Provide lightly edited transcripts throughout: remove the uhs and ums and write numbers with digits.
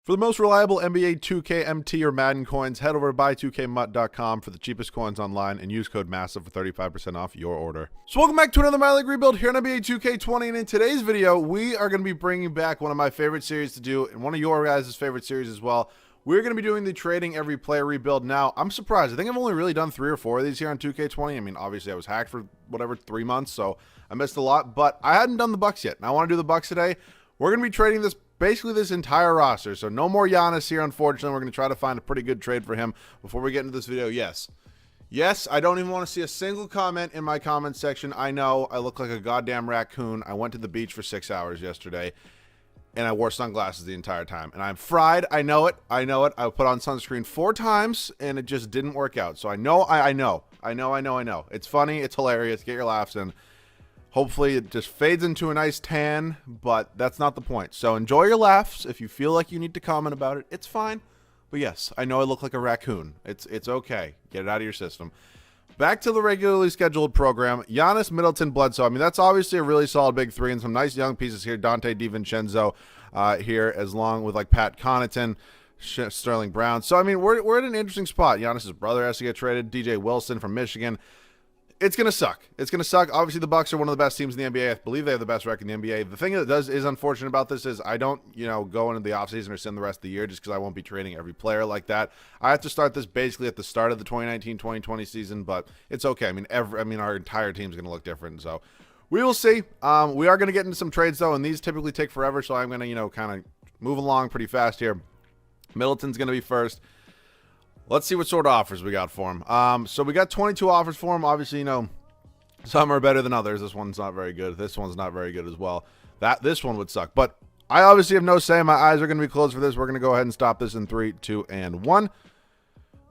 For the most reliable NBA 2K, MT, or Madden coins, head over to buy2kmutt.com for the cheapest coins online and use code Massa for 35% off your order. So welcome back to another My League rebuild here on NBA 2K20, and in today's video, we are going to be bringing back one of my favorite series to do, and one of your guys' favorite series as well. We're going to be doing the trading every player rebuild. Now, I'm surprised. I think I've only really done 3 or 4 of these here on 2K20. I mean, obviously, I was hacked for, 3 months, so I missed a lot, but I hadn't done the Bucks yet, and I want to do the Bucks today. We're going to be trading basically this entire roster, so no more Giannis here, unfortunately. We're going to try to find a pretty good trade for him before we get into this video. Yes, I don't even want to see a single comment in my comment section. I know I look like a goddamn raccoon. I went to the beach for 6 hours yesterday, and I wore sunglasses the entire time, and I'm fried. I know it. I put on sunscreen 4 times, and it just didn't work out. So I know. It's funny. It's hilarious. Get your laughs in. Hopefully it just fades into a nice tan, but that's not the point. So enjoy your laughs. If you feel like you need to comment about it, it's fine. But yes, I know I look like a raccoon. It's okay. Get it out of your system. Back to the regularly scheduled program. Giannis, Middleton, Bledsoe. I mean, that's obviously a really solid big 3 and some nice young pieces here. Dante DiVincenzo here, as long with like Pat Connaughton, Sterling Brown. So, I mean, we're in an interesting spot. Giannis's brother has to get traded. DJ Wilson from Michigan. It's going to suck. It's going to suck. Obviously, the Bucks are one of the best teams in the NBA. I believe they have the best record in the NBA. The thing that is unfortunate about this is I don't, go into the offseason or send the rest of the year just because I won't be trading every player like that. I have to start this basically at the start of the 2019-2020 season, but it's okay. I mean, our entire team's going to look different, so we will see. We are going to get into some trades, though, and these typically take forever, so I'm going to, kind of move along pretty fast here. Middleton's going to be first. Let's see what sort of offers we got for him. So we got 22 offers for him. Obviously, some are better than others. This one's not very good. This one's not very good as well. This one would suck. But I obviously have no say. My eyes are going to be closed for this. We're going to go ahead and stop this in 3, 2, and 1.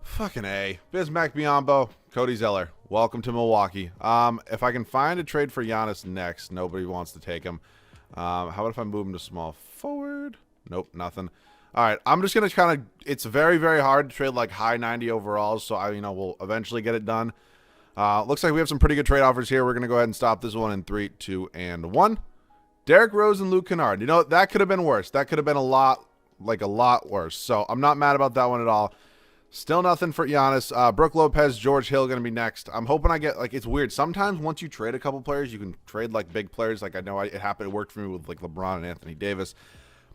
Fucking A. Bismack Biyombo, Cody Zeller. Welcome to Milwaukee. If I can find a trade for Giannis next, nobody wants to take him. How about if I move him to small forward? Nope, nothing. All right, I'm just going to kind of, it's very, very hard to trade like high 90 overalls, so we'll eventually get it done. Looks like we have some pretty good trade offers here. We're going to go ahead and stop this one in 3, 2, and 1. Derrick Rose and Luke Kennard. That could have been worse. That could have been a lot worse. So I'm not mad about that one at all. Still nothing for Giannis. Brook Lopez, George Hill going to be next. I'm hoping I get, it's weird. Sometimes once you trade a couple players, you can trade like big players. Like I know it happened. It worked for me with like LeBron and Anthony Davis.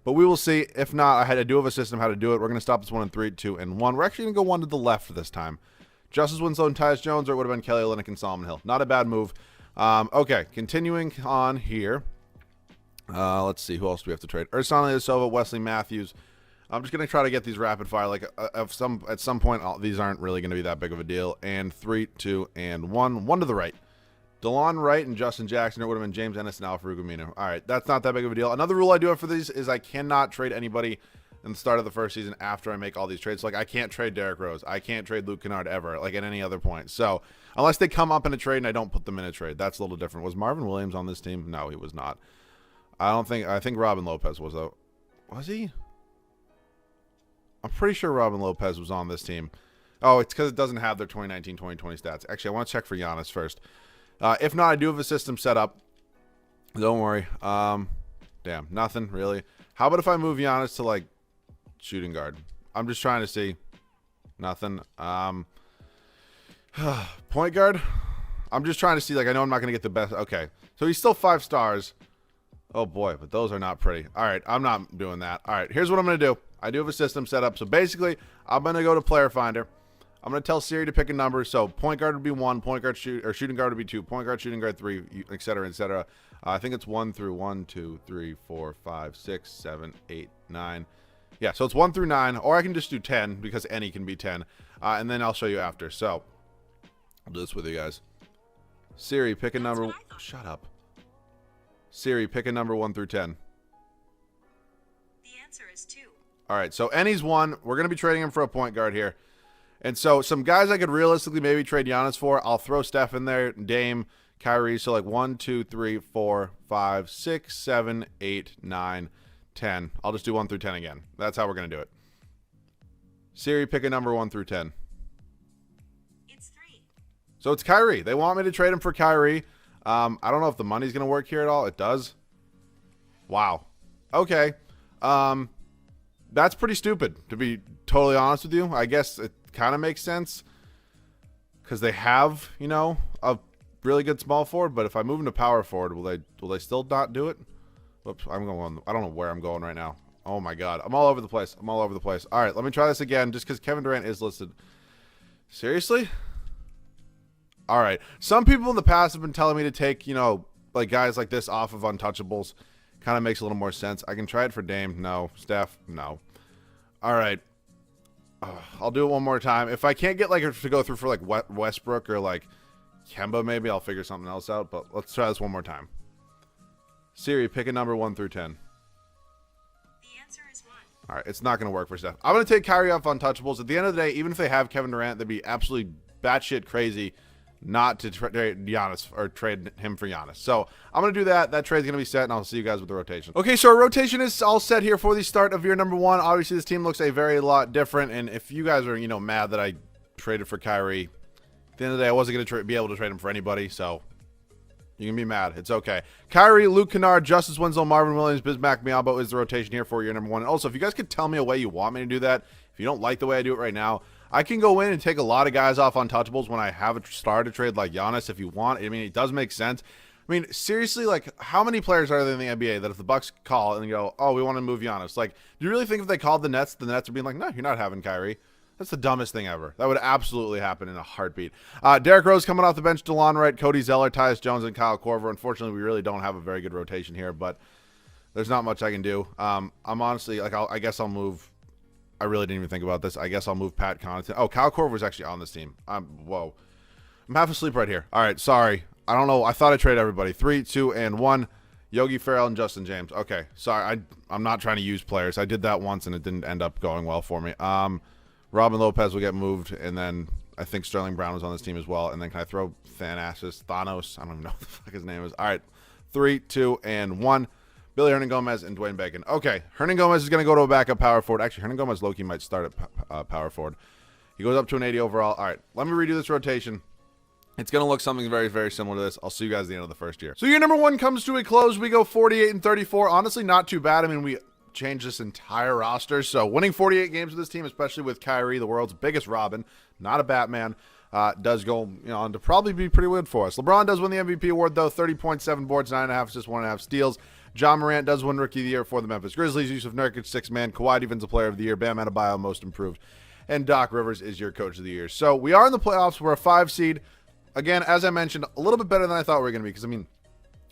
But we will see. If not, I do have a system how to do it. We're going to stop this one in 3, 2, and 1. We're actually going to go one to the left this time. Justice Winslow and Tyus Jones, or it would have been Kelly Olynyk and Solomon Hill. Not a bad move. Okay, continuing on here. Let's see. Who else do we have to trade? Ersan Ilyasova, Wesley Matthews. I'm just going to try to get these rapid fire. At some point, these aren't really going to be that big of a deal. And 3, 2, and 1. One to the right. DeLon Wright and Justin Jackson. It would have been James Ennis and Al-Farouq Aminu. All right, that's not that big of a deal. Another rule I do have for these is I cannot trade anybody in the start of the first season after I make all these trades. I can't trade Derrick Rose. I can't trade Luke Kennard ever, at any other point. So unless they come up in a trade and I don't put them in a trade, that's a little different. Was Marvin Williams on this team? No, he was not. I think Robin Lopez was, though. Was he? I'm pretty sure Robin Lopez was on this team. Oh, it's because it doesn't have their 2019-2020 stats. Actually, I want to check for Giannis first. If not, I do have a system set up. Don't worry. Damn, nothing really. How about if I move Giannis to shooting guard? I'm just trying to see. Nothing. Point guard. I'm just trying to see. I know I'm not going to get the best. Okay, so he's still 5 stars. Oh boy, but those are not pretty. All right, I'm not doing that. All right, here's what I'm going to do. I do have a system set up. So basically, I'm going to go to Player Finder. I'm going to tell Siri to pick a number. So point guard would be 1, shooting guard would be 2, point guard, shooting guard 3, et cetera, et cetera. I think it's 1 through 1, 2, 3, 4, 5, 6, 7, 8, 9. Yeah, so it's 1 through 9, or I can just do 10 because any can be 10. And then I'll show you after. So I'll do this with you guys. Siri, pick a number. Shut up. Siri, pick a number 1 through 10. The answer is 2. All right, so any's 1. We're going to be trading him for a point guard here. And so some guys I could realistically maybe trade Giannis for, I'll throw Steph in there, Dame, Kyrie. So 1, 2, 3, 4, 5, 6, 7, 8, 9, 10. I'll just do 1 through 10 again. That's how we're going to do it. Siri, pick a number 1 through 10. It's 3. So it's Kyrie. They want me to trade him for Kyrie. I don't know if the money's going to work here at all. It does. Wow. Okay. that's pretty stupid, to be totally honest with you. I guess it kind of makes sense because they have, you know, a really good small forward. But if I move into power forward, will they still not do it? Whoops, I'm going. I don't know where I'm going right now. Oh my God, I'm all over the place. I'm all over the place. All right, let me try this again, just because Kevin Durant is listed. Seriously? All right. Some people in the past have been telling me to take, you know, like guys like this off of untouchables. Kind of makes a little more sense. I can try it for Dame. No. Steph. No. All right. I'll do it one more time. If I can't get like to go through for like Westbrook or like Kemba, maybe I'll figure something else out. But let's try this one more time. Siri, pick a number 1 through 10. The answer is 1. All right, it's not going to work for Steph. I'm going to take Kyrie off untouchables. At the end of the day, even if they have Kevin Durant, they'd be absolutely batshit crazy not to trade Giannis or trade him for Giannis. So I'm going to do that. That trade's going to be set, and I'll see you guys with the rotation. Okay, so our rotation is all set here for the start of year number 1. Obviously, this team looks a very lot different, and if you guys are, you know, mad that I traded for Kyrie, at the end of the day, I wasn't going to be able to trade him for anybody, so you can be mad. It's okay. Kyrie, Luke Kennard, Justice Winslow, Marvin Williams, Bismack Biyombo is the rotation here for year number 1. And also, if you guys could tell me a way you want me to do that, if you don't like the way I do it right now, I can go in and take a lot of guys off untouchables when I have a starter trade like Giannis if you want. I mean, it does make sense. I mean, seriously, like, how many players are there in the NBA that if the Bucks call and go, oh, we want to move Giannis? Like, do you really think if they called the Nets are being like, no, you're not having Kyrie? That's the dumbest thing ever. That would absolutely happen in a heartbeat. Derrick Rose coming off the bench, DeLon Wright, Cody Zeller, Tyus Jones, and Kyle Korver. Unfortunately, we really don't have a very good rotation here, but there's not much I can do. I'm honestly, like, I guess I'll move. I really didn't even think about this. I guess I'll move Pat Connaughton. Oh, Kyle Korver was actually on this team. Whoa. I'm half asleep right here. All right, sorry. I don't know. I thought I traded everybody. 3, 2, and 1. Yogi Ferrell and Justin James. Okay, sorry. I'm not trying to use players. I did that once, and it didn't end up going well for me. Robin Lopez will get moved, and then I think Sterling Brown was on this team as well. And then can I throw Thanos? I don't even know what the fuck his name is. All right, 3, 2, and 1. Billy Hernangomez and Dwayne Bacon. Okay, Hernangomez is going to go to a backup power forward. Actually, Hernangomez low-key might start at power forward. He goes up to an 80 overall. All right, let me redo this rotation. It's going to look something very, very similar to this. I'll see you guys at the end of the first year. So year number 1 comes to a close. We go 48 and 34. Honestly, not too bad. I mean, we change this entire roster. So winning 48 games with this team, especially with Kyrie, the world's biggest Robin, not a Batman, does go, you know, on to probably be pretty good for us. LeBron does win the MVP award, though. 30.7 boards, 9.5 assists, 1.5 steals. John Morant does win Rookie of the Year for the Memphis Grizzlies. Yusuf Nurkic, 6th man. Kawhi Defensive Player of the Year. Bam Adebayo, Most Improved. And Doc Rivers is your Coach of the Year. So we are in the playoffs. We're a 5 seed. Again, as I mentioned, a little bit better than I thought we were going to be. Because, I mean,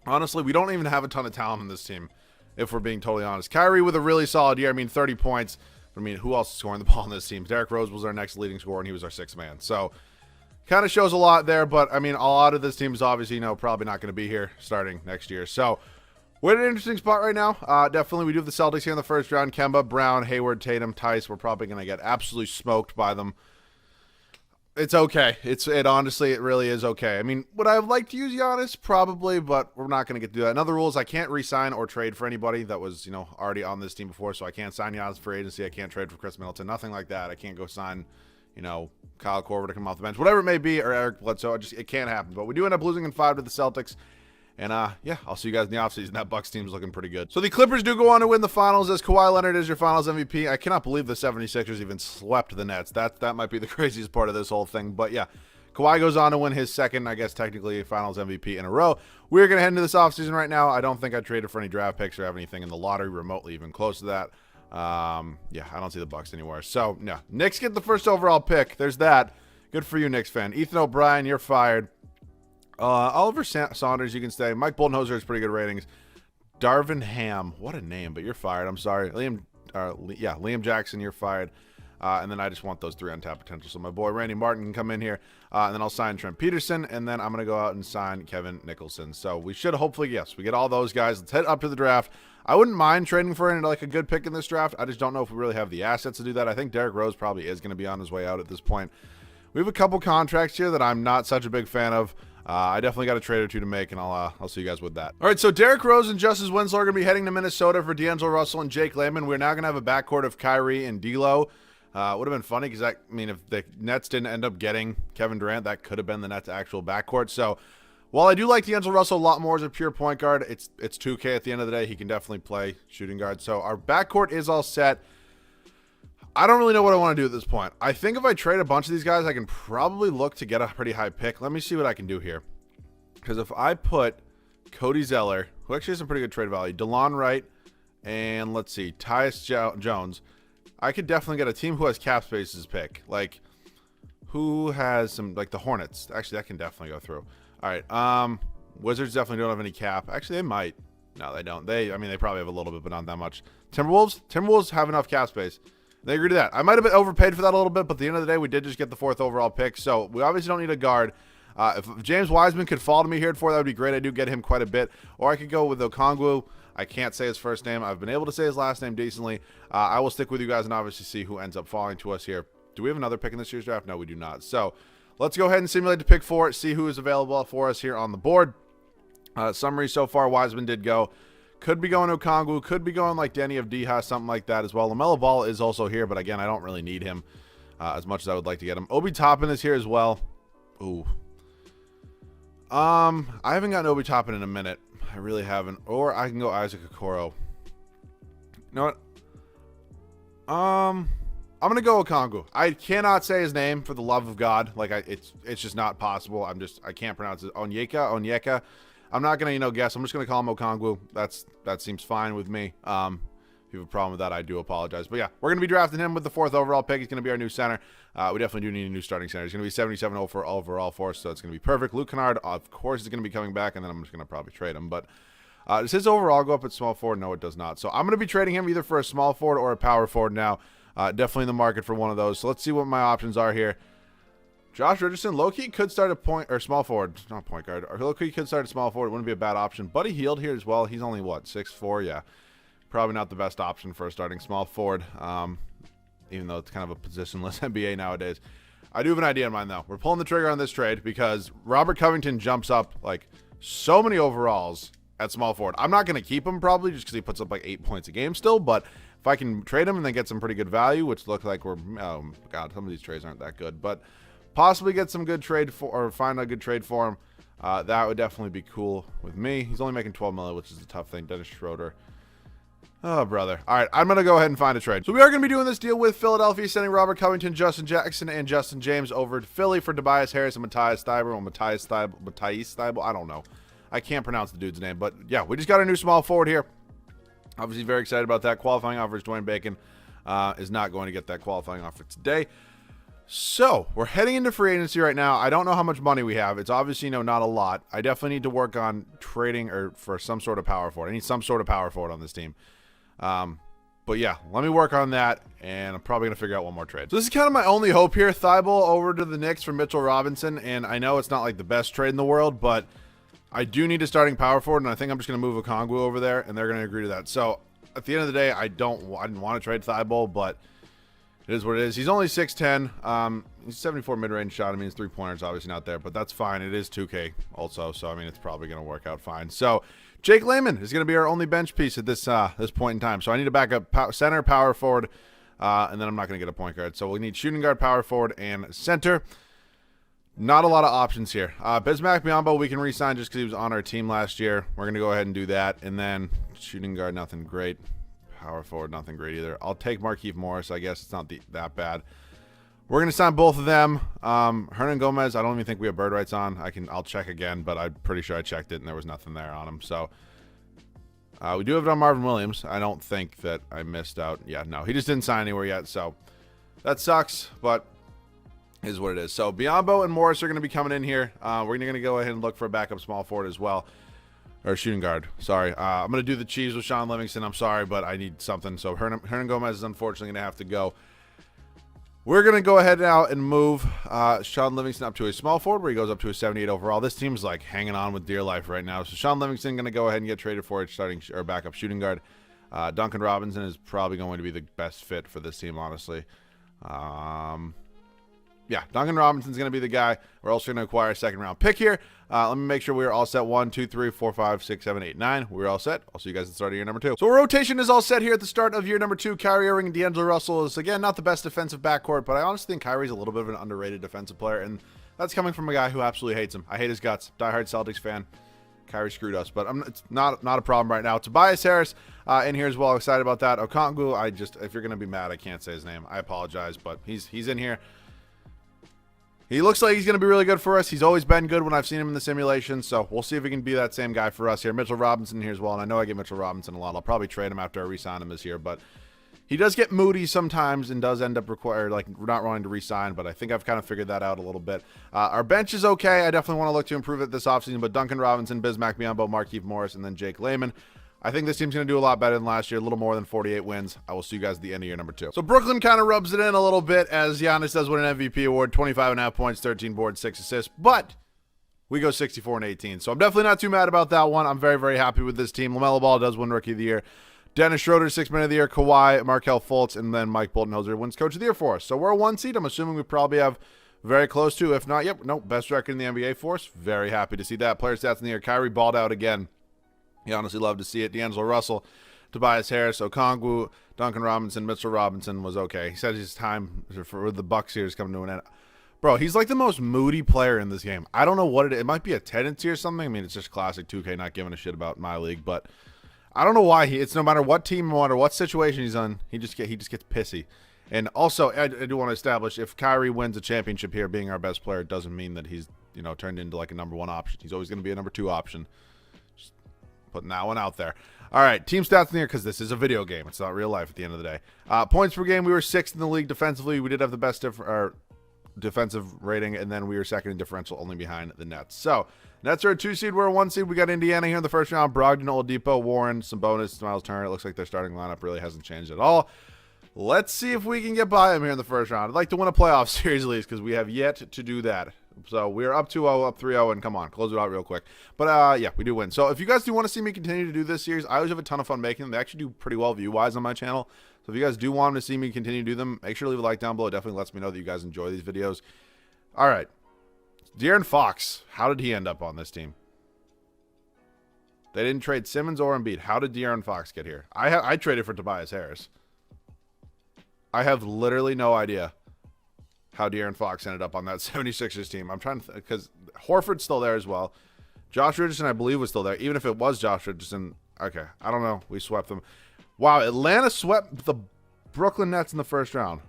honestly, we don't even have a ton of talent in this team, if we're being totally honest. Kyrie with a really solid year. I mean, 30 points. I mean, who else is scoring the ball in this team? Derrick Rose was our next leading scorer, and he was our 6th man. So, kind of shows a lot there. But, I mean, a lot of this team is obviously, you know, probably not going to be here starting next year. So, we're in an interesting spot right now. Definitely, we do have the Celtics here in the first round. Kemba, Brown, Hayward, Tatum, Tice. We're probably going to get absolutely smoked by them. It's okay. Honestly, it really is okay. I mean, would I have liked to use Giannis? Probably, but we're not going to get to do that. Another rule is I can't re-sign or trade for anybody that was, you know, already on this team before. So I can't sign Giannis for agency. I can't trade for Chris Middleton. Nothing like that. I can't go sign, you know, Kyle Korver to come off the bench. Whatever it may be, or Eric Bledsoe. It can't happen. But we do end up losing in 5 to the Celtics. And, yeah, I'll see you guys in the offseason. That Bucks team's looking pretty good. So the Clippers do go on to win the finals as Kawhi Leonard is your finals MVP. I cannot believe the 76ers even swept the Nets. That might be the craziest part of this whole thing. But, yeah, Kawhi goes on to win his second, I guess, technically finals MVP in a row. We're going to head into this offseason right now. I don't think I traded for any draft picks or have anything in the lottery remotely even close to that. Yeah, I don't see the Bucks anywhere. So, yeah, Knicks get the first overall pick. There's that. Good for you, Knicks fan. Ethan O'Brien, you're fired. Oliver Saunders, you can stay. Mike Boldenhoser has pretty good ratings. Darvin Ham, what a name, but you're fired. I'm sorry. Liam Jackson, you're fired. And then I just want those 3 untapped potential. So my boy Randy Martin can come in here. And then I'll sign Trent Peterson. And then I'm going to go out and sign Kevin Nicholson. So we should hopefully, yes, we get all those guys. Let's head up to the draft. I wouldn't mind trading for like a good pick in this draft. I just don't know if we really have the assets to do that. I think Derrick Rose probably is going to be on his way out at this point. We have a couple contracts here that I'm not such a big fan of. I definitely got a trade or two to make, and I'll see you guys with that. All right, so Derrick Rose and Justice Winslow are going to be heading to Minnesota for D'Angelo Russell and Jake Layman. We're now going to have a backcourt of Kyrie and D'Lo. Would have been funny because, if the Nets didn't end up getting Kevin Durant, that could have been the Nets' actual backcourt. So while I do like D'Angelo Russell a lot more as a pure point guard, it's 2K at the end of the day. He can definitely play shooting guard. So our backcourt is all set. I don't really know what I want to do at this point. I think if I trade a bunch of these guys, I can probably look to get a pretty high pick. Let me see what I can do here. Because if I put Cody Zeller, who actually has some pretty good trade value, DeLon Wright, and let's see, Tyus Jones, I could definitely get a team who has cap spaces pick. Like, who has some, like the Hornets. Actually, that can definitely go through. All right, Wizards definitely don't have any cap. Actually, they might. No, they don't. I mean, they probably have a little bit, but not that much. Timberwolves have enough cap space. They agree to that. I might have been overpaid for that a little bit, but at the end of the day, we did just get the 4th overall pick, so we obviously don't need a guard. If James Wiseman could fall to me here at 4, that would be great. I do get him quite a bit. Or I could go with Okongwu. I can't say his first name. I've been able to say his last name decently. I will stick with you guys and obviously see who ends up falling to us here. Do we have another pick in this year's draft? No, we do not. So let's go ahead and simulate the pick 4, see who is available for us here on the board. Summary so far, Wiseman did go. Could be going Okongwu. Could be going like Denny of Deha, something like that as well. LaMelo Ball is also here, but again, I don't really need him as much as I would like to get him. Obi Toppin is here as well. Ooh. I haven't gotten Obi Toppin in a minute. I really haven't. Or I can go Isaac Okoro. You know what? I'm gonna go Okongwu. I cannot say his name for the love of God. Like it's just not possible. I can't pronounce it. Onyeka. I'm not gonna guess. I'm just gonna call him Okongwu. That seems fine with me. If you have a problem with that, I do apologize. But yeah, we're gonna be drafting him with the 4th overall pick. He's gonna be our new center. We definitely do need a new starting center. He's gonna be 77 overall for us, so it's gonna be perfect. Luke Kennard, of course, is gonna be coming back, and then I'm just gonna probably trade him. But does his overall go up at small forward? No, it does not. So I'm gonna be trading him either for a small forward or a power forward now. Definitely in the market for one of those. So let's see what my options are here. Josh Richardson, low-key could start a point or small forward, not point guard. Or low-key could start a small forward. It wouldn't be a bad option. Buddy Hield here as well. He's only what, 6'4"? Yeah, probably not the best option for a starting small forward. Even though it's kind of a positionless NBA nowadays. I do have an idea in mind though. We're pulling the trigger on this trade because Robert Covington jumps up like so many overalls at small forward. I'm not going to keep him probably just because he puts up like 8 points a game still, but if I can trade him and then get some pretty good value, which look like oh god, some of these trades aren't that good, but possibly get some good trade for, or find a good trade for him. That would definitely be cool with me. He's only making 12 million, which is a tough thing. Dennis Schroeder. Oh, brother. All right, I'm going to go ahead and find a trade. So we are going to be doing this deal with Philadelphia, sending Robert Covington, Justin Jackson, and Justin James over to Philly for Tobias Harris and Matthias Thybulle. Or Matthias Thybulle. I don't know. I can't pronounce the dude's name. But, yeah, we just got a new small forward here. Obviously very excited about that. Qualifying offer is Dwayne Bacon. Is not going to get that qualifying offer today. So, we're heading into free agency right now. I don't know how much money we have. It's obviously, not a lot. I definitely need to work on trading or for some sort of power forward. I need some sort of power forward on this team. But yeah, let me work on that, and I'm probably going to figure out one more trade. So this is kind of my only hope here. Thybulle over to the Knicks for Mitchell Robinson, and I know it's not like the best trade in the world, but I do need a starting power forward, and I think I'm just going to move Okongwu over there, and they're going to agree to that. So at the end of the day, I didn't want to trade Thybulle, but it is what it is. He's only 6'10". He's 74 mid-range shot. I mean, his three-pointer's obviously not there, but that's fine. It is 2K also, so I mean, it's probably going to work out fine. So Jake Layman is going to be our only bench piece at this point in time. So I need to back up center, power forward, and then I'm not going to get a point guard. So we need shooting guard, power forward, and center. Not a lot of options here. Bismack Biyombo, we can re-sign just because he was on our team last year. We're going to go ahead and do that. And then shooting guard, nothing great. Power forward, nothing great either. I'll take Markieff Morris. I guess it's not that bad. We're going to sign both of them. Hernan Gomez, I don't even think we have bird rights on. I'll check again, but I'm pretty sure I checked it and there was nothing there on him. So we do have it on Marvin Williams. I don't think that I missed out. Yeah, no, he just didn't sign anywhere yet. So that sucks, but is what it is. So Biyombo and Morris are going to be coming in here. We're going to go ahead and look for a backup small forward as well. Or shooting guard. Sorry. I'm going to do the Chiefs with Sean Livingston. I'm sorry, but I need something. So Hernan Gomez is unfortunately going to have to go. We're going to go ahead now and move Sean Livingston up to a small forward where he goes up to a 78 overall. This team's like hanging on with dear life right now. So Sean Livingston going to go ahead and get traded for a starting or backup shooting guard. Duncan Robinson is probably going to be the best fit for this team, honestly. Yeah, Duncan Robinson's going to be the guy. We're also going to acquire a second-round pick here. Let me make sure we're all set. 1, 2, 3, 4, 5, 6, 7, 8, 9. We're all set. I'll see you guys at the start of year number 2. So our rotation is all set here at the start of year number 2. Kyrie Irving and D'Angelo Russell is, again, not the best defensive backcourt, but I honestly think Kyrie's a little bit of an underrated defensive player, and that's coming from a guy who absolutely hates him. I hate his guts. Diehard Celtics fan. Kyrie screwed us, but it's not a problem right now. Tobias Harris in here as well. Excited about that. Okongwu, if you're going to be mad, I can't say his name. I apologize, but he's in here. He looks like he's going to be really good for us. He's always been good when I've seen him in the simulation, so we'll see if he can be that same guy for us here. Mitchell Robinson here as well, and I know I get Mitchell Robinson a lot. I'll probably trade him after I re-sign him this year, but he does get moody sometimes and does end up not wanting to re-sign, but I think I've kind of figured that out a little bit. Our bench is okay. I definitely want to look to improve it this offseason, but Duncan Robinson, Bismack Biyombo, Markieff Morris, and then Jake Layman. I think this team's going to do a lot better than last year, a little more than 48 wins. I will see you guys at the end of year number 2. So Brooklyn kind of rubs it in a little bit as Giannis does win an MVP award, 25.5 points, 13 boards, 6 assists, but we go 64-18. So I'm definitely not too mad about that one. I'm very, very happy with this team. LaMelo Ball does win Rookie of the Year. Dennis Schroeder, 6th Man of the Year. Kawhi, Markelle Fultz, and then Mike Budenholzer wins Coach of the Year for us. So we're a 1 seed. I'm assuming we probably have very close to, if not, best record in the NBA for us. Very happy to see that. Player stats in the year. Kyrie balled out again. You honestly love to see it. D'Angelo Russell, Tobias Harris, Okongwu, Duncan Robinson, Mitchell Robinson was okay. He said his time for the Bucks here is coming to an end. Bro, he's like the most moody player in this game. I don't know what it is. It might be a tendency or something. I mean, it's just classic 2K not giving a shit about my league, but I don't know why it's no matter what team, no matter what situation he's on, he just gets pissy. And also, I do want to establish if Kyrie wins a championship here, being our best player, doesn't mean that he's turned into like a number 1 option. He's always going to be a number 2 option. Just putting that one out there. All right, team stats in here because this is a video game. It's not real life at the end of the day. Points per game, we were 6th in the league defensively. We did have the best defensive rating, and then we were 2nd in differential, only behind the Nets. So Nets are a 2 seed. We're a 1 seed. We got Indiana here in the first round. Brogdon, Oladipo, Warren, some bonus. Miles Turner. It looks like their starting lineup really hasn't changed at all. Let's see if we can get by them here in the first round. I'd like to win a playoff series at least because we have yet to do that. So we're up 2-0, up 3-0, and come on, close it out real quick. But yeah, we do win. So if you guys do want to see me continue to do this series, I always have a ton of fun making them. They actually do pretty well view-wise on my channel. So if you guys do want to see me continue to do them, make sure to leave a like down below. It definitely lets me know that you guys enjoy these videos. All right. De'Aaron Fox, how did he end up on this team? They didn't trade Simmons or Embiid. How did De'Aaron Fox get here? I traded for Tobias Harris. I have literally no idea how De'Aaron Fox ended up on that 76ers team. I'm trying to because Horford's still there as well. Josh Richardson, I believe, was still there. Even if it was Josh Richardson, okay, I don't know. We swept them. Wow, Atlanta swept the Brooklyn Nets in the first round.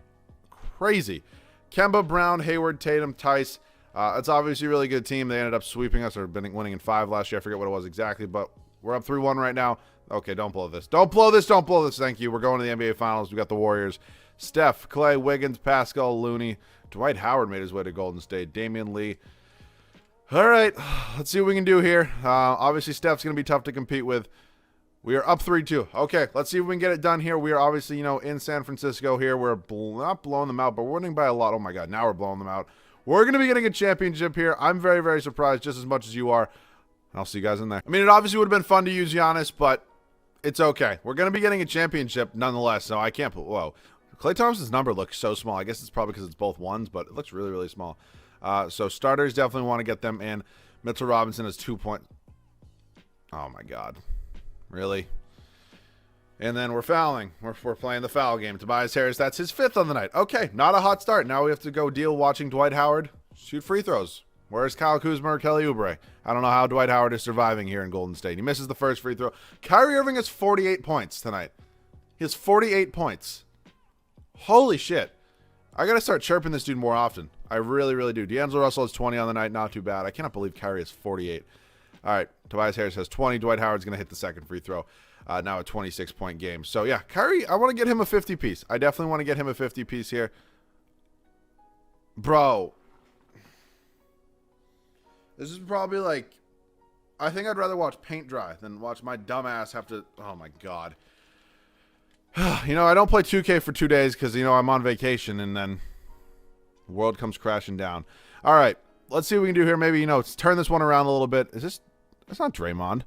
Crazy. Kemba, Brown, Hayward, Tatum, Tice. It's obviously a really good team. They ended up sweeping us or winning in 5 last year. I forget what it was exactly, but we're up 3-1 right now. Okay, don't blow this. Don't blow this. Don't blow this. Thank you. We're going to the NBA Finals. We got the Warriors. Steph, Clay, Wiggins, Pascal, Looney. Dwight Howard made his way to Golden State. Damian Lee. All right, let's see what we can do here. Obviously, Steph's going to be tough to compete with. We are up 3-2. Okay, let's see if we can get it done here. We are obviously, in San Francisco here. We're not blowing them out, but we're winning by a lot. Oh, my God, now we're blowing them out. We're going to be getting a championship here. I'm very, very surprised, just as much as you are. I'll see you guys in there. I mean, it obviously would have been fun to use Giannis, but it's okay. We're going to be getting a championship nonetheless, so I can't put, whoa. Klay Thompson's number looks so small. I guess it's probably because it's both ones, but it looks really, really small. So starters definitely want to get them in. Mitchell Robinson is 2 points. Oh, my God. Really? And then we're fouling. We're playing the foul game. Tobias Harris, that's his 5th on the night. Okay, not a hot start. Now we have to go deal watching Dwight Howard shoot free throws. Where's Kyle Kuzma or Kelly Oubre? I don't know how Dwight Howard is surviving here in Golden State. He misses the first free throw. Kyrie Irving has 48 points tonight. He has 48 points. Holy shit. I got to start chirping this dude more often. I really, really do. D'Angelo Russell has 20 on the night. Not too bad. I cannot believe Kyrie has 48. All right. Tobias Harris has 20. Dwight Howard's going to hit the second free throw. Now a 26-point game. So, yeah, Kyrie, I want to get him a 50-piece. I definitely want to get him a 50-piece here. Bro. This is probably like, I think I'd rather watch paint dry than watch my dumbass have to, oh, my God. I don't play 2K for 2 days because, I'm on vacation and then the world comes crashing down. All right, let's see what we can do here. Maybe, let's turn this one around a little bit. That's not Draymond.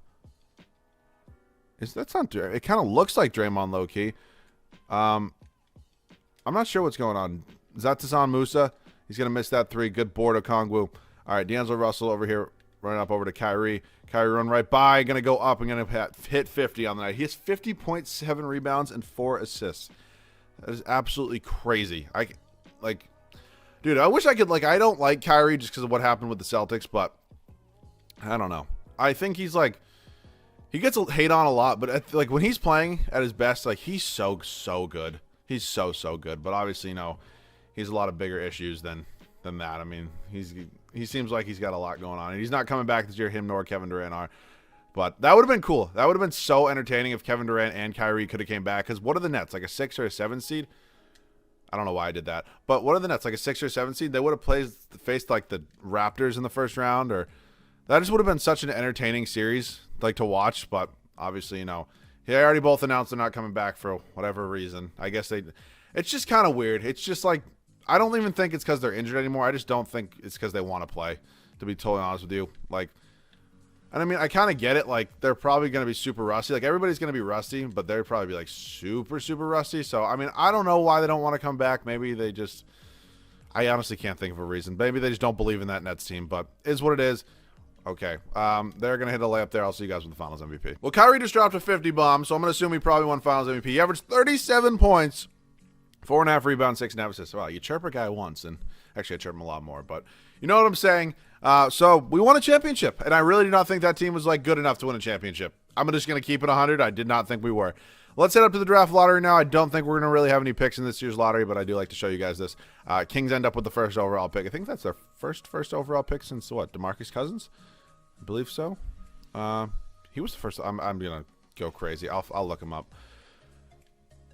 That's not, it kind of looks like Draymond low-key. I'm not sure what's going on. Is that Tassan Musa? He's going to miss that 3. Good board, Okongwu. All right, D'Angelo Russell over here, running up over to Kyrie. Kyrie run right by, going to go up and going to hit 50 on the night. He has 50.7 rebounds and 4 assists. That is absolutely crazy. Dude, I wish I could, I don't like Kyrie just because of what happened with the Celtics, but I don't know. I think he's like, he gets hate on a lot, but like when he's playing at his best, like he's so good. He's so good. But obviously, you know, he's a lot of bigger issues than that. I mean, he seems like he's got a lot going on, and he's not coming back this year. Him nor Kevin Durant are. But that would have been cool. That would have been so entertaining if Kevin Durant and Kyrie could have came back. Because what are the Nets? Like a 6 or a 7 seed? I don't know why I did that. But what are the Nets? Like a 6 or 7 seed? They would have faced like the Raptors in the first round. Or that just would have been such an entertaining series like to watch. But obviously, you know, they already both announced they're not coming back for whatever reason. I guess it's just kind of weird. It's just like, I don't even think it's because they're injured anymore. I just don't think it's because they want to play, to be totally honest with you. Like, and I mean, I kind of get it. Like, they're probably going to be super rusty. Like, everybody's going to be rusty, but they'd probably be, like, super rusty. So, I mean, I don't know why they don't want to come back. Maybe they just – I honestly can't think of a reason. Maybe they just don't believe in that Nets team, but is what it is. Okay. They're going to hit a layup there. I'll see you guys with the Finals MVP. Well, Kyrie just dropped a 50 bomb, so I'm going to assume he probably won Finals MVP. He averaged 37 points, 4.5 rebounds, 6.5 assists. Wow, you chirp a guy once, and actually I chirp him a lot more, but you know what I'm saying? So we won a championship, and I really do not think that team was like good enough to win a championship. I'm just going to keep it 100. I did not think we were. Let's head up to the draft lottery now. I don't think we're going to really have any picks in this year's lottery, but I do like to show you guys this. Kings end up with the first overall pick. I think that's their first overall pick since what? DeMarcus Cousins? I believe so. He was the first. I'm going to go crazy. I'll look him up.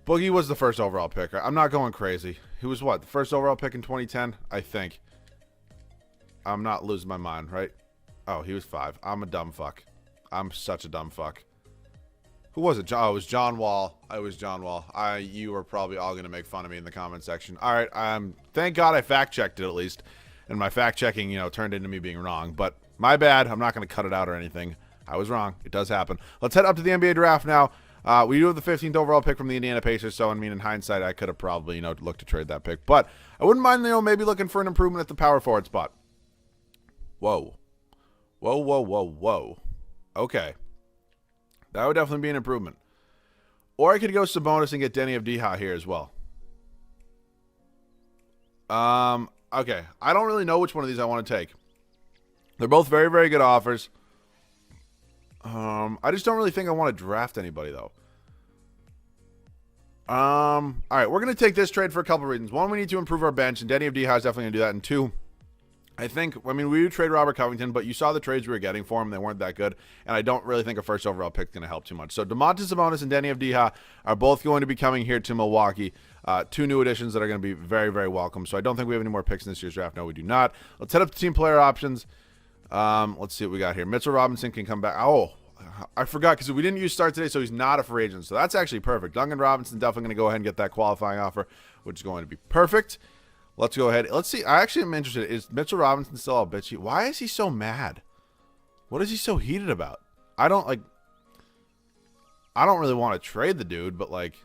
Boogie was the first overall pick. I'm not going crazy. He was what? The first overall pick in 2010, I think. I'm not losing my mind, right? Oh, he was 5. I'm a dumb fuck. I'm such a dumb fuck. Who was it? Oh, it was John Wall. It was John Wall. You were probably all going to make fun of me in the comment section. All right. Thank God I fact-checked it at least. And my fact-checking, you know, turned into me being wrong. But my bad. I'm not going to cut it out or anything. I was wrong. It does happen. Let's head up to the NBA draft now. We do have the 15th overall pick from the Indiana Pacers, so I mean, in hindsight, I could have probably, you know, looked to trade that pick. But I wouldn't mind, you know, maybe looking for an improvement at the power forward spot. Whoa. Okay. That would definitely be an improvement. Or I could go Sabonis and get Denny Avdija here as well. Okay. I don't really know which one of these I want to take. They're both very, very good offers. I just don't really think I want to draft anybody, though. All right, we're going to take this trade for a couple of reasons. One, we need to improve our bench, and Denny Avdija is definitely going to do that. And two, I mean, we would trade Robert Covington, but you saw the trades we were getting for him. They weren't that good, and I don't really think a first overall pick is going to help too much. So Domantas Sabonis and Denny Avdija are both going to be coming here to Milwaukee. 2 new additions that are going to be very, very welcome. So I don't think we have any more picks in this year's draft. No, we do not. Let's head up to team player options. Let's see what we got here. Mitchell Robinson can come back. Oh, I forgot because we didn't use start today, so he's not a free agent. So that's actually perfect. Duncan Robinson definitely going to go ahead and get that qualifying offer, which is going to be perfect. Let's go ahead. Let's see. I actually am interested. Is Mitchell Robinson still all bitchy? Why is he so mad? What is he so heated about? I don't really want to trade the dude, but like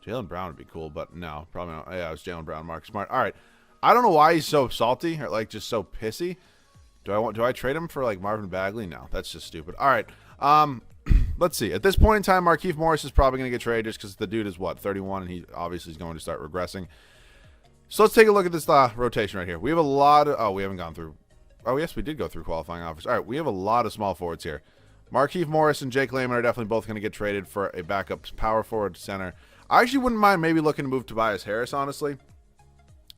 Jaylen Brown would be cool, but no, probably not. Yeah, it was Jaylen Brown, Marcus Smart. All right. I don't know why he's so salty or like just so pissy. Do I trade him for like Marvin Bagley? No, that's just stupid. All right. Let's see. At this point in time, Markieff Morris is probably going to get traded just because the dude is what, 31, and he obviously is going to start regressing. So let's take a look at this rotation right here. We have a lot of... Oh, we haven't gone through... Oh, yes, we did go through qualifying offers. All right, we have a lot of small forwards here. Markieff Morris and Jake Layman are definitely both going to get traded for a backup power forward center. I actually wouldn't mind maybe looking to move Tobias Harris, honestly.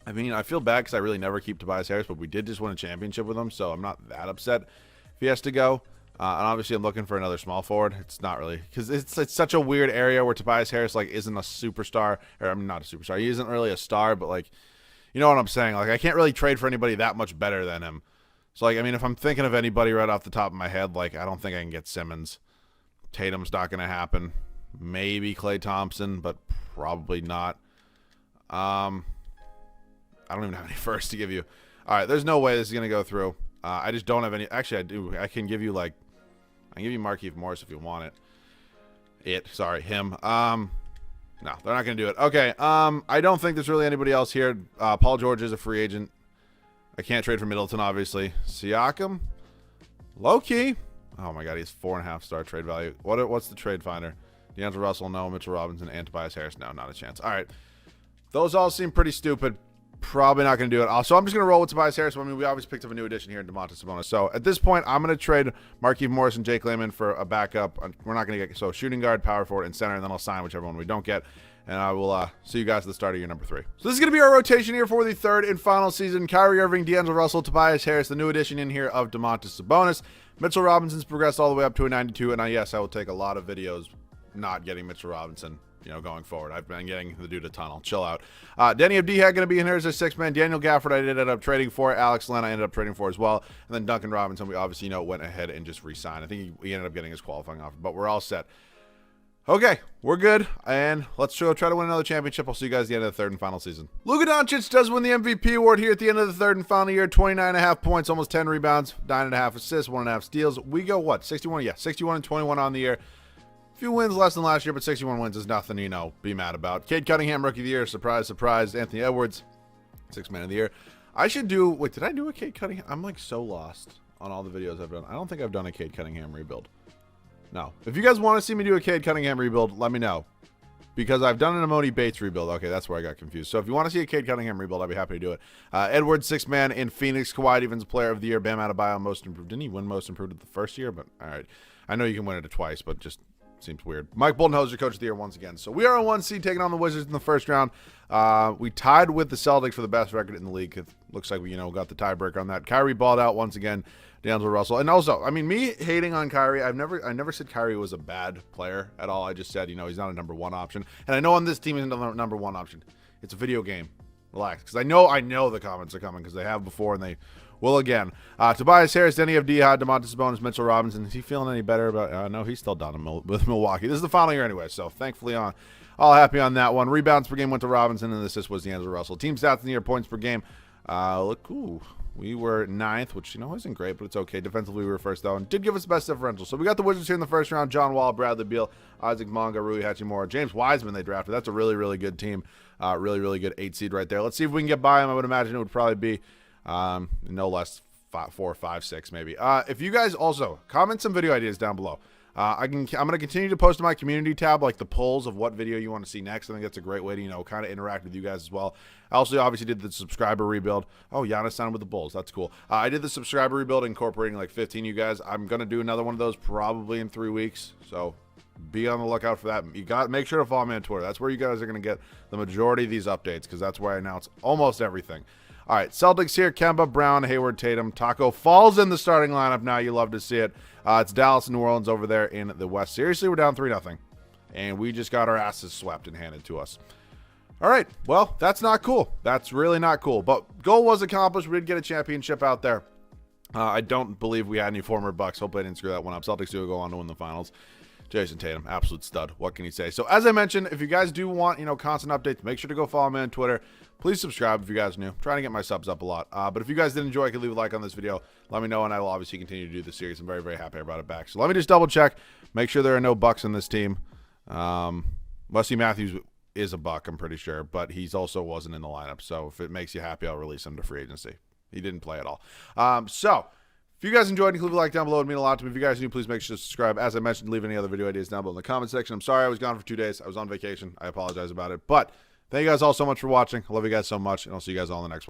I mean, I feel bad because I really never keep Tobias Harris, but we did just win a championship with him, so I'm not that upset if he has to go. And obviously, I'm looking for another small forward. It's not really because it's such a weird area where Tobias Harris like isn't a superstar, or I mean not a superstar. He isn't really a star, but like, you know what I'm saying? Like, I can't really trade for anybody that much better than him. So like, I mean, if I'm thinking of anybody right off the top of my head, like I don't think I can get Simmons. Tatum's not going to happen. Maybe Klay Thompson, but probably not. I don't even have any firsts to give you. All right, there's no way this is going to go through. I just don't have any. Actually, I do. I can give you like. I can give you Markieff Morris if you want it. Sorry, him. No, they're not going to do it. Okay. I don't think there's really anybody else here. Paul George is a free agent. I can't trade for Middleton, obviously. Siakam, low key. Oh my God, he has 4.5 star trade value. What's the trade finder? D'Angelo Russell, no. Mitchell Robinson and Tobias Harris, no, not a chance. All right, those all seem pretty stupid. Probably not going to do it. So I'm just going to roll with Tobias Harris. I mean, we obviously picked up a new addition here in Domantas Sabonis. So at this point, I'm going to trade Markieff Morris and Jake Layman for a backup. We're not going to get shooting guard, power forward, and center, and then I'll sign whichever one we don't get. And I will see you guys at the start of year number 3. So this is going to be our rotation here for the third and final season. Kyrie Irving, D'Angelo Russell, Tobias Harris, the new addition in here of Domantas Sabonis. Mitchell Robinson's progressed all the way up to a 92, and yes, I will take a lot of videos not getting Mitchell Robinson, going forward. I've been getting the dude a ton. I'll chill out. Denny Abdihak going to be in here as a 6-man. Daniel Gafford I did end up trading for. Alex Len I ended up trading for as well. And then Duncan Robinson we obviously went ahead and just re-signed. I think he ended up getting his qualifying offer, but we're all set. Okay, we're good, and let's try to win another championship. I'll see you guys at the end of the third and final season. Luka Doncic does win the MVP award here at the end of the third and final year. 29.5 points, almost 10 rebounds, 9.5 assists, 1.5 steals. We go what? 61? Yeah, 61 and 21 on the year. Few wins less than last year, but 61 wins is nothing to, be mad about. Cade Cunningham, Rookie of the Year. Surprise, surprise. Anthony Edwards, 6-man of the year. I should do... Wait, did I do a Cade Cunningham? I'm, so lost on all the videos I've done. I don't think I've done a Cade Cunningham rebuild. No. If you guys want to see me do a Cade Cunningham rebuild, let me know. Because I've done an Amoni Bates rebuild. Okay, that's where I got confused. So if you want to see a Cade Cunningham rebuild, I'd be happy to do it. Edwards, 6-man in Phoenix. Kawhi Defensive Player of the Year. Bam Adebayo, Most Improved. Didn't he win Most Improved the first year? But, all right. I know you can win it twice, but just... seems weird. Mike Budenholzer, Coach of the Year once again. So we are on 1 seed, taking on the Wizards in the first round. We tied with the Celtics for the best record in the league. It looks like we, got the tiebreaker on that. Kyrie balled out once again. D'Angelo Russell. And also, I mean, me hating on Kyrie, I never said Kyrie was a bad player at all. I just said, he's not a number 1 option. And I know on this team he's not a number 1 option. It's a video game. Relax. Because I know the comments are coming because they have before and they will again. Tobias Harris, Denny Avdija, Domantas Sabonis, Mitchell Robinson. Is he feeling any better about... no, he's still done with Milwaukee. This is the final year anyway, so thankfully all happy on that one. Rebounds per game went to Robinson, and the assist was D'Angelo Russell. Team stats in the year, points per game. We were 9th, which, isn't great, but it's okay. Defensively, we were first, though, and did give us the best differential. So we got the Wizards here in the first round. John Wall, Bradley Beal, Isaac Monga, Rui Hachimura, James Wiseman they drafted. That's a really, really good team. Really, really good 8 seed right there. Let's see if we can get by him. I would imagine it would probably be no less 4, 5, 6 maybe. If you guys also comment some video ideas down below. I'm going to continue to post in my community tab, like the polls of what video you want to see next. I think that's a great way to, kind of interact with you guys as well. I also obviously did the subscriber rebuild. Oh, Giannis signed with the Bulls. That's cool. I did the subscriber rebuild incorporating like 15 you guys. I'm going to do another one of those probably in 3 weeks. So be on the lookout for that. Make sure to follow me on Twitter. That's where you guys are going to get the majority of these updates because that's where I announce almost everything. All right, Celtics here, Kemba, Brown, Hayward, Tatum. Taco Falls in the starting lineup now. You love to see it. It's Dallas and New Orleans over there in the West. Seriously, we're down 3-0. And we just got our asses swept and handed to us. All right, well, that's not cool. That's really not cool. But goal was accomplished. We did get a championship out there. I don't believe we had any former Bucks. Hopefully I didn't screw that one up. Celtics do go on to win the finals. Jason Tatum, absolute stud. What can you say? So as I mentioned, if you guys do want, constant updates, make sure to go follow me on Twitter. Please subscribe if you guys are new. I'm trying to get my subs up a lot. But if you guys did enjoy, you can leave a like on this video. Let me know, and I will obviously continue to do the series. I'm very, very happy I brought it back. So let me just double check. Make sure there are no Bucks in this team. Wesley Matthews is a Buck, I'm pretty sure, but he's also wasn't in the lineup. So if it makes you happy, I'll release him to free agency. He didn't play at all. If you guys enjoyed, leave a like down below. It would mean a lot to me. If you guys are new, please make sure to subscribe. As I mentioned, leave any other video ideas down below in the comment section. I'm sorry I was gone for 2 days. I was on vacation. I apologize about it. But thank you guys all so much for watching. I love you guys so much, and I'll see you guys all in the next one.